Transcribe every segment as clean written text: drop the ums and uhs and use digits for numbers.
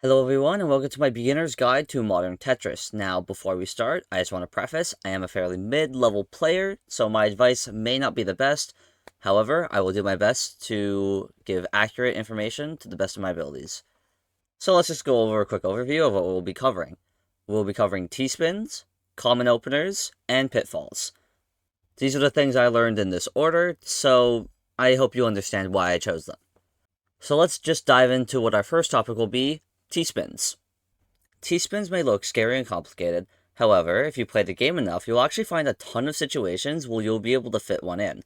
Hello everyone and welcome to my beginner's guide to modern Tetris. Now before we start, I just want to preface, I am a fairly mid-level player, so my advice may not be the best. However, I will do my best to give accurate information to the best of my abilities. So let's just go over a quick overview of what we'll be covering. We'll be covering T-spins, common openers, and pitfalls. These are the things I learned in this order, so I hope you understand why I chose them. So let's just dive into what our first topic will be, T-spins. T-spins may look scary and complicated, however, if you play the game enough, you'll actually find a ton of situations where you'll be able to fit one in.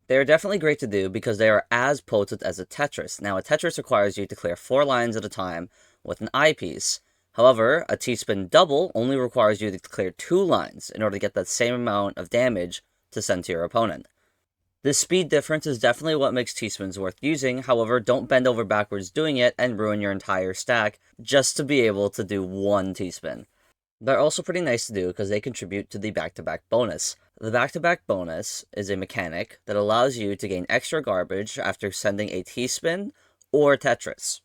They are definitely great to do because they are as potent as a Tetris. Now, a Tetris requires you to clear 4 lines at a time with an eyepiece. However, a T-spin double only requires you to clear 2 lines in order to get that same amount of damage to send to your opponent. This speed difference is definitely what makes T-spins worth using, however, don't bend over backwards doing it and ruin your entire stack just to be able to do one T-spin. They're also pretty nice to do because they contribute to the back-to-back bonus. The back-to-back bonus is a mechanic that allows you to gain extra garbage after sending a T-spin or Tetris.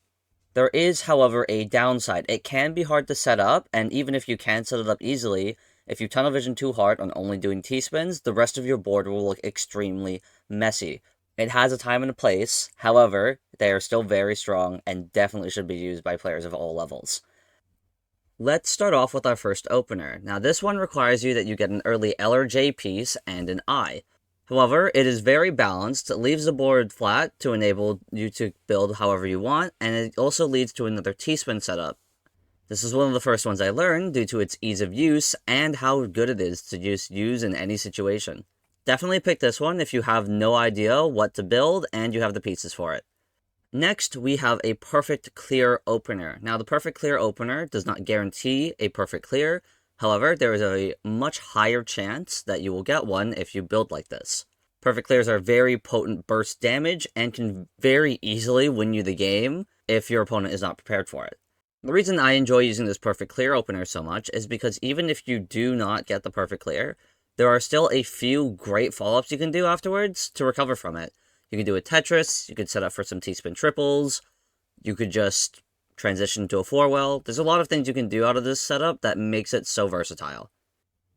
There is, however, a downside. It can be hard to set up, and even if you can set it up easily, if you tunnel vision too hard on only doing T-spins, the rest of your board will look extremely messy. It has a time and a place, however, they are still very strong and definitely should be used by players of all levels. Let's start off with our first opener. Now this one requires you that you get an early L or J piece and an I. However, it is very balanced, it leaves the board flat to enable you to build however you want, and it also leads to another T-spin setup. This is one of the first ones I learned due to its ease of use and how good it is to just use in any situation. Definitely pick this one if you have no idea what to build and you have the pieces for it. Next, we have a perfect clear opener. Now, the perfect clear opener does not guarantee a perfect clear. However, there is a much higher chance that you will get one if you build like this. Perfect clears are very potent burst damage and can very easily win you the game if your opponent is not prepared for it. The reason I enjoy using this perfect clear opener so much is because even if you do not get the perfect clear, there are still a few great follow-ups you can do afterwards to recover from it. You can do a Tetris, you could set up for some T-spin triples, you could just transition to a 4-well. There's a lot of things you can do out of this setup that makes it so versatile.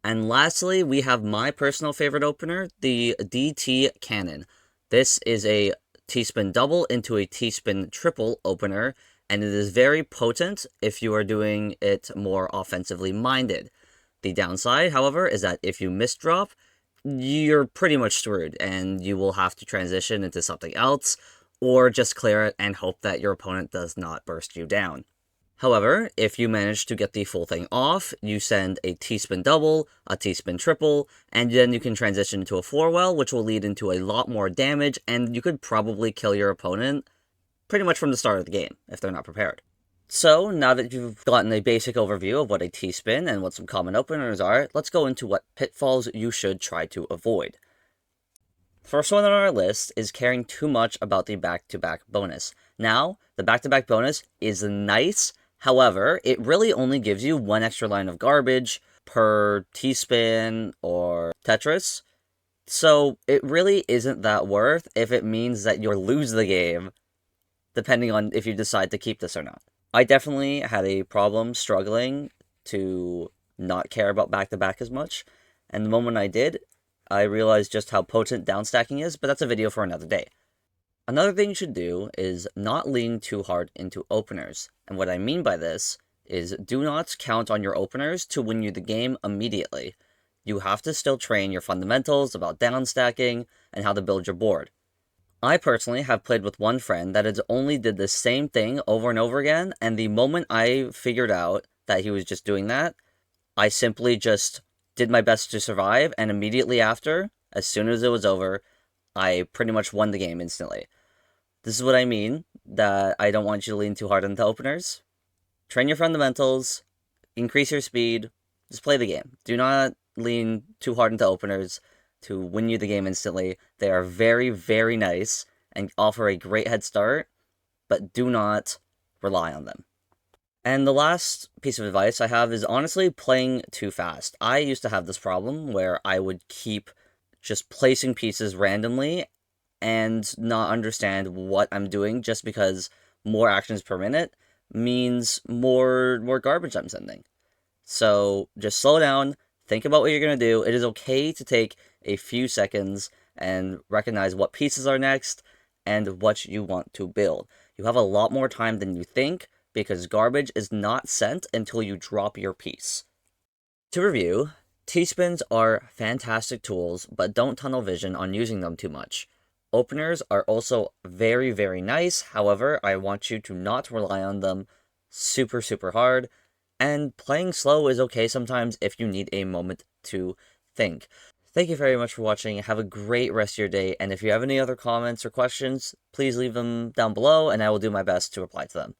And lastly, we have my personal favorite opener, the DT Cannon. This is a T-spin double into a T-spin triple opener, and it is very potent if you are doing it more offensively minded. The downside, however, is that if you misdrop, you're pretty much screwed, and you will have to transition into something else, or just clear it and hope that your opponent does not burst you down. However, if you manage to get the full thing off, you send a T-spin double, a T-spin triple, and then you can transition to a 4-well, which will lead into a lot more damage, and you could probably kill your opponent pretty much from the start of the game, if they're not prepared. So, now that you've gotten a basic overview of what a T-spin and what some common openers are, let's go into what pitfalls you should try to avoid. First one on our list is caring too much about the back-to-back bonus. Now, the back-to-back bonus is nice, however, it really only gives you one extra line of garbage per T-spin or Tetris, so it really isn't that worth if it means that you'll lose the game, depending on if you decide to keep this or not. I definitely had a problem struggling to not care about back-to-back as much, and the moment I did, I realized just how potent downstacking is, but that's a video for another day. Another thing you should do is not lean too hard into openers, and what I mean by this is do not count on your openers to win you the game immediately. You have to still train your fundamentals about downstacking and how to build your board. I personally have played with one friend that has only did the same thing over and over again, and the moment I figured out that he was just doing that, I simply just did my best to survive, and immediately after, as soon as it was over, I pretty much won the game instantly. This is what I mean, that I don't want you to lean too hard into openers. Train your fundamentals, increase your speed, just play the game. Do not lean too hard into openers to win you the game instantly. They are very, very nice and offer a great head start, but do not rely on them. And the last piece of advice I have is honestly playing too fast. I used to have this problem where I would keep just placing pieces randomly and not understand what I'm doing just because more actions per minute. means more garbage I'm sending. So just slow down, think about what you're going to do. It is okay to take a few seconds and recognize what pieces are next and what you want to build. You have a lot more time than you think because garbage is not sent until you drop your piece. To review, Tpins are fantastic tools, but don't tunnel vision on using them too much. Openers are also very, very nice. However, I want you to not rely on them super, super hard. And playing slow is okay sometimes if you need a moment to think. Thank you very much for watching. Have a great rest of your day. And if you have any other comments or questions, please leave them down below and I will do my best to reply to them.